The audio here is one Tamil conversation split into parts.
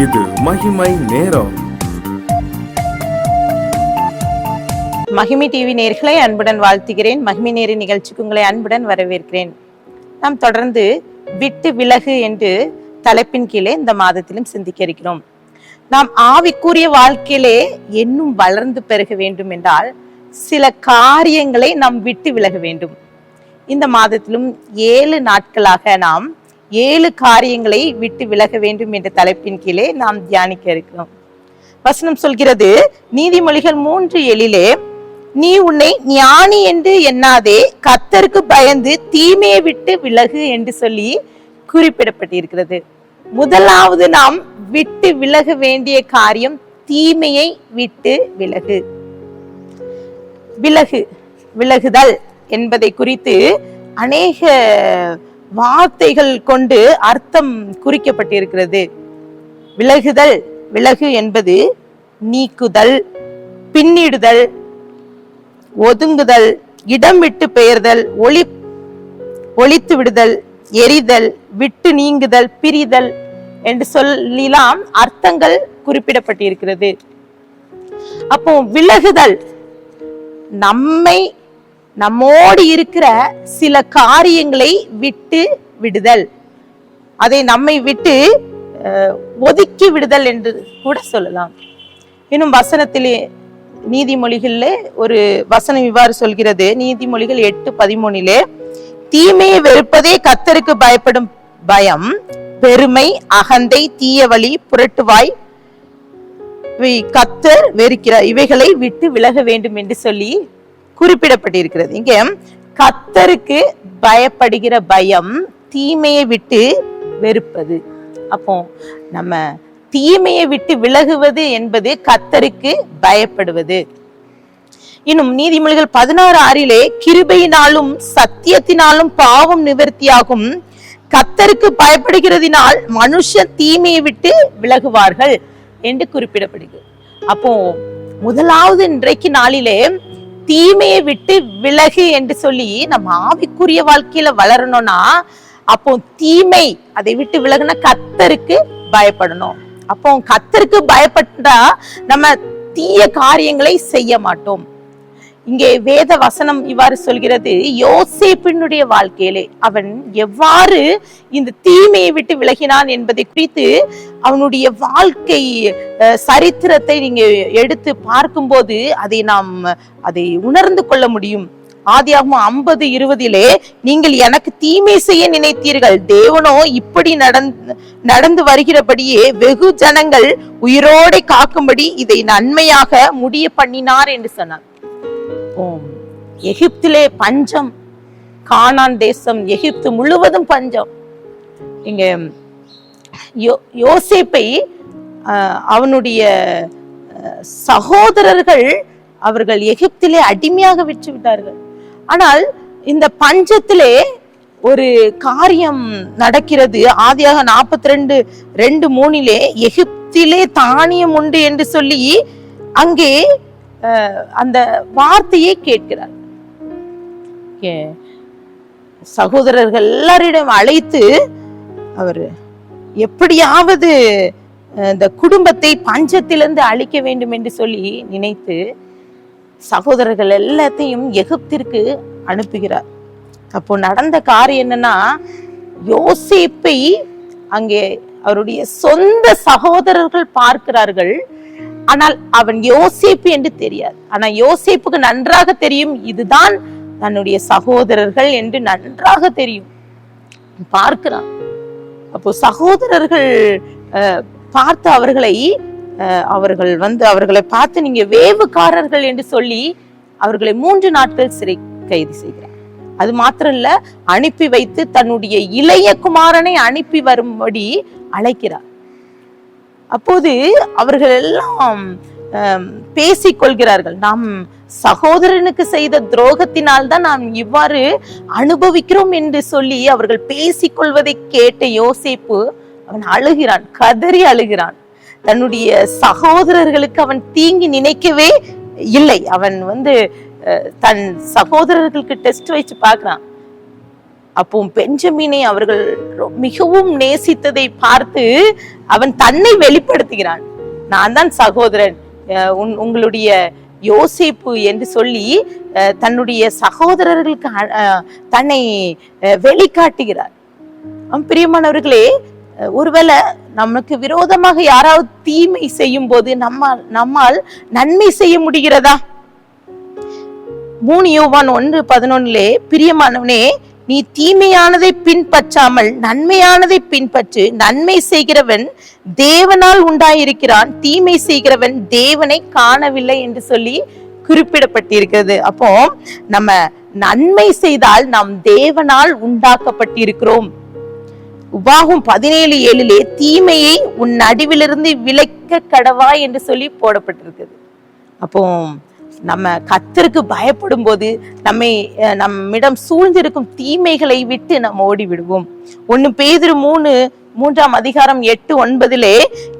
இது மகிமை நேரம். மகிமை டிவி நேயர்களை அன்புடன் வாழ்த்துகிறேன். மகிமை நேர நிகழ்ச்சிக்கு உங்களை அன்புடன் வரவேற்கிறேன். நாம் தொடர்ந்து விட்டு விலகு என்று தலைப்பின் கீழே இந்த மாதத்திலும் சிந்திக்க இருக்கிறோம். நாம் ஆவிக்குரிய வாழ்க்கையிலே இன்னும் வளர்ந்து பெருக வேண்டும் என்றால் சில காரியங்களை நாம் விட்டு விலக வேண்டும். இந்த மாதத்திலும் 7 நாட்களாக நாம் 7 காரியங்களை விட்டு விலக வேண்டும் என்ற தலைப்பின் கீழே நாம் தியானிக்க இருக்கிறோம். வசனம் சொல்கிறது, நீதிமொழிகள் 3:7, நீ உன்னை ஞானி என்று எண்ணாதே, கர்த்தருக்கு பயந்து தீமையை விட்டு விலகு என்று சொல்லி குறிப்பிடப்பட்டிருக்கிறது. முதலாவது நாம் விட்டு விலக வேண்டிய காரியம் தீமையை விட்டு விலகு. விலகுதல் என்பதை குறித்து அநேக வார்த்தைகள் கொண்டு அர்த்தம் குறிக்கப்பட்டிருக்கிறது. விலகு என்பது நீக்குதல், பின்னிடுதல், ஒதுங்குதல், இடம் விட்டு பெயர்தல், ஒழித்து விடுதல், எரிதல், விட்டு நீங்குதல், பிரிதல் என்று சொல்லலாம் அர்த்தங்கள் குறிப்பிடப்பட்டிருக்கிறது. அப்போ விலகுதல் நம்மோடு இருக்கிற சில காரியங்களை விட்டு விடுதல், அதை நம்மை விட்டு ஒதுக்கி விடுதல் என்று கூட சொல்லலாம். இன்னும் வசனத்திலே நீதிமொழிகளிலே ஒரு வசனம் இவ்வாறு சொல்கிறது. நீதிமொழிகள் 8:13, தீமையை வெறுப்பதே கர்த்தருக்கு பயப்படும் பயம், பெருமை, அகந்தை, தீய வழி, புரட்டுவாய் கர்த்தர் வெறுக்கிறார், இவைகளை விட்டு விலக வேண்டும் என்று சொல்லி குறிப்பிடப்பட்டிருக்கிறது. இங்க கர்த்தருக்கு பயப்படுகிற பயம், தீமையை விட்டு வெறுப்பது. அப்போ நம்ம தீமையை விட்டு விலகுவது என்பது கர்த்தருக்கு பயப்படுவது. இன்னும் நீதிமொழிகள் 16:6, கிருபையினாலும் சத்தியத்தினாலும் பாவம் நிவர்த்தியாகும், கர்த்தருக்கு பயப்படுகிறதினால் மனுஷன் தீமையை விட்டு விலகுவார்கள் என்று குறிப்பிடப்படுகிறது. அப்போ முதலாவது இன்றைக்கு நாளிலே தீமையை விட்டு விலகு என்று சொல்லி நம்ம ஆவிக்குரிய வாழ்க்கையில வளரணும்னா, அப்போ தீமை அதை விட்டு விலகுனா கர்த்தருக்கு பயப்படணும். அப்போ கர்த்தருக்கு பயப்பட்டா நம்ம தீய காரியங்களை செய்ய மாட்டோம். இங்கே வேத வசனம் இவ்வாறு சொல்கிறது, யோசேப்பினுடைய வாழ்க்கையிலே அவன் எவ்வாறு இந்த தீமையை விட்டு விலகினான் என்பதை குறித்து அவனுடைய வாழ்க்கை சரித்திரத்தை நீங்க எடுத்து பார்க்கும்போது அதை உணர்ந்து கொள்ள முடியும். ஆதியாகமம் 50:20, நீங்கள் எனக்கு தீமை செய்ய நினைத்தீர்கள், தேவனோ இப்படி நடந்து வருகிறபடியே வெகு ஜனங்கள் உயிரோடை காக்கும்படி இதை நன்மையாக முடிய பண்ணினார் என்று சொன்னார். எகிப்திலே பஞ்சம், கானான் தேசம், எகிப்து முழுவதும் பஞ்சம். இங்க யோசேப்பை அவனுடைய சகோதரர்கள் அவர்கள் எகிப்திலே அடிமையாக விற்று விட்டார்கள். ஆனால் இந்த பஞ்சத்திலே ஒரு காரியம் நடக்கிறது. ஆதியாக 42:2-3, எகிப்திலே தானியம் உண்டு என்று சொல்லி அங்கே அந்த வார்த்தையை கேட்கிறார். சகோதரர்கள் எல்லாரிடம் அழைத்து அவர் எப்படியாவது இந்த குடும்பத்தை பஞ்சத்திலிருந்து அழிக்க வேண்டும் என்று சொல்லி நினைத்து சகோதரர்கள் எல்லாத்தையும் எகிப்திற்கு அனுப்புகிறார். அப்போ நடந்த காரியம் என்னன்னா, யோசேப்பை அங்கே அவருடைய சொந்த சகோதரர்கள் பார்க்கிறார்கள். ஆனால் அவன் யோசேப்பு என்று தெரியாது. ஆனா யோசேப்புக்கு நன்றாக தெரியும், இதுதான் தன்னுடைய சகோதரர்கள் என்று நன்றாக தெரியும். பார்க்கிறான். அப்போ சகோதரர்கள் பார்த்து அவர்களை பார்த்து நீங்க வேவுக்காரர்கள் என்று சொல்லி அவர்களை 3 நாட்கள் சிறை கைது செய்கிறார். அது மாத்திரம் இல்ல, அனுப்பி வைத்து தன்னுடைய இளைய குமாரனை அனுப்பி வரும்படி அழைக்கிறார். அப்போது அவர்கள் எல்லாம் பேசிக்கொள்கிறார்கள், நாம் சகோதரனுக்கு செய்த துரோகத்தினால் தான் நாம் இவ்வாறு அனுபவிக்கிறோம் என்று சொல்லி அவர்கள் பேசிக்கொள்வதை கேட்ட யோசேப்பு அவன் அழுகிறான், கதறி அழுகிறான். தன்னுடைய சகோதரர்களுக்கு அவன் தீங்கி நினைக்கவே இல்லை. அவன் தன் சகோதரர்களுக்கு டெஸ்ட் வச்சு பார்க்கிறான், அப்போ பெஞ்சமினை அவர்கள் மிகவும் நேசித்ததை பார்த்து அவன் தன்னை வெளிப்படுத்துகிறான். நான் தான் சகோதரன், உங்களுடைய யோசேப்பு என்று சொல்லி தன்னுடைய சகோதரர்களுக்கு தன்னை வெளிக்காட்டுகிறார். பிரியமானவர்களே, ஒருவேளை நமக்கு விரோதமாக யாராவது தீமை செய்யும் போது நம்மால் நன்மை செய்ய முடிகிறதா? 3 யோவான் 1:11 பிரியமானவனே, நீ தீமையானதை பின்பற்றாமல் நன்மையானதை பின்பற்று. நன்மை செய்கிறவன் தேவனால் உண்டாயிருக்கிறான், தீமை செய்கிறவன் தேவனை காணவில்லை என்று சொல்லி குறிப்பிடப்பட்டிருக்கிறது. அப்போ நம்ம நன்மை செய்தால் நாம் தேவனால் உண்டாக்கப்பட்டிருக்கிறோம். உபாகம் 17:7 தீமையை உன் நடுவிலிருந்து விலக்க கடவா என்று சொல்லி போடப்பட்டிருக்குது. அப்போ நம்ம கர்த்தருக்கு பயப்படும் போது நம்மிடம் சூழ்ந்திருக்கும் தீமைகளை விட்டு நம்ம ஓடி விடுவோம். 1 பேதுரு 3:8-9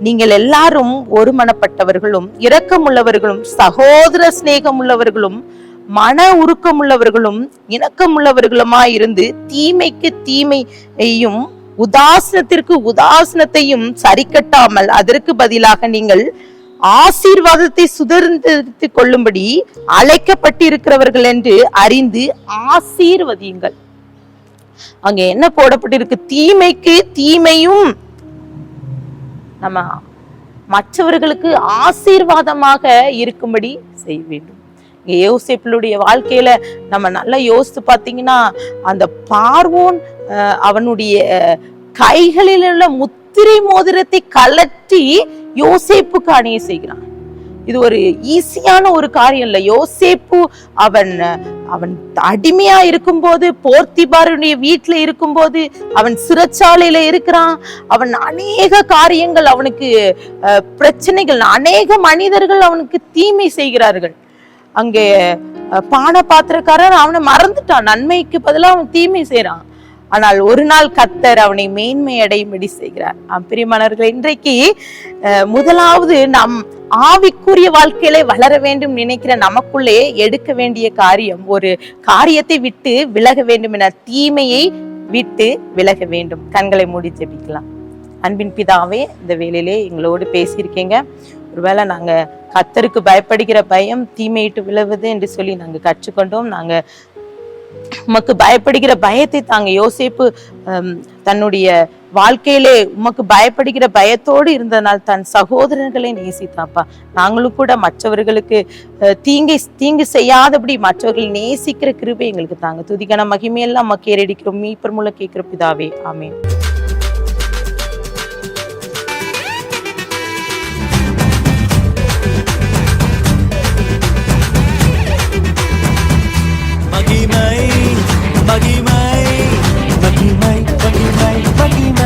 நீங்கள் எல்லாரும் ஒருமனப்பட்டவர்களும் இரக்கமுள்ளவர்களும் சகோதர சிநேகம் உள்ளவர்களும் மன உருக்கமுள்ளவர்களும் இணக்கமுள்ளவர்களுமாய் இருந்து தீமைக்கு தீமையையும் உதாசனத்திற்கு உதாசனத்தையும் சரிக்கட்டாமல் அதற்கு பதிலாக நீங்கள் ஆசீர்வாதத்தை சுதந்திரித்துக் கொள்ளும்படி அழைக்கப்பட்டிருக்கிறவர்கள் என்று அறிந்து ஆசீர்வதியுங்கள். அங்க என்ன போடப்பட்டிருக்கு? தீமைக்கு தீமையும் நம்ம மற்றவர்களுக்கு ஆசீர்வாதமாக இருக்கும்படி செய்ய வேண்டும். யோசேப்புடைய வாழ்க்கையில நம்ம நல்லா யோசித்து பார்த்தீங்கன்னா, அந்த பார்வோன் அவனுடைய கைகளில் உள்ள முத்திரை மோதிரத்தை கலற்றி யோசேப்புக்கு அணிய செய்கிறான். இது ஒரு ஈஸியான ஒரு காரியம் இல்ல. யோசேப்பு அவன் அடிமையா இருக்கும்போது, போர்த்திபாருடைய வீட்டுல இருக்கும்போது, அவன் சிறைச்சாலையில இருக்கிறான். அவன் அநேக காரியங்கள், அவனுக்கு பிரச்சனைகள், அநேக மனிதர்கள் அவனுக்கு தீமை செய்கிறார்கள். அங்கே பான பாத்திரக்காரர் அவனை மறந்துட்டான், நன்மைக்கு பதிலாக அவன் தீமை செய்யறான். ஆனால் ஒரு நாள் கர்த்தர் அவனை மேன்மை அடையும்படி செய்கிறார். பிரியமானவர்களே, இன்றைக்கு முதலாவது நம் ஆவிக்குரிய வாழ்க்கையிலே வளர வேண்டும் நினைக்கிற நமக்குள்ளே எடுக்க வேண்டிய காரியம், ஒரு காரியத்தை விட்டு விலக வேண்டும் என தீமையை விட்டு விலக வேண்டும். கண்களை மூடி ஜெபிக்கலாம். அன்பின் பிதாவே, இந்த வேளையிலே எங்களோடு பேசியிருக்கீங்க. ஒருவேளை நாங்க கர்த்தருக்கு பயப்படுகிற பயம் தீமையிட்டு விழுவது என்று சொல்லி நாங்க கற்றுக்கொண்டோம். நாங்க உமக்கு பயப்படுகிற பயத்தை தாங்க. யோசேப்பு தன்னுடைய வாழ்க்கையிலே உமக்கு பயப்படுகிற பயத்தோடு இருந்தனால் தன் சகோதரர்களை நேசித்தாப்பா. நாங்களும் கூட மற்றவர்களுக்கு தீங்கு செய்யாதபடி மற்றவர்களை நேசிக்கிற கிருபை எங்களுக்கு தாங்க. துதிக்கான மகிமையெல்லாம் நமக்கு ஏறடிக்கிறோம். மீட்பர் மூலம் கேட்கிற பிதாவே, ஆமென். மகிமை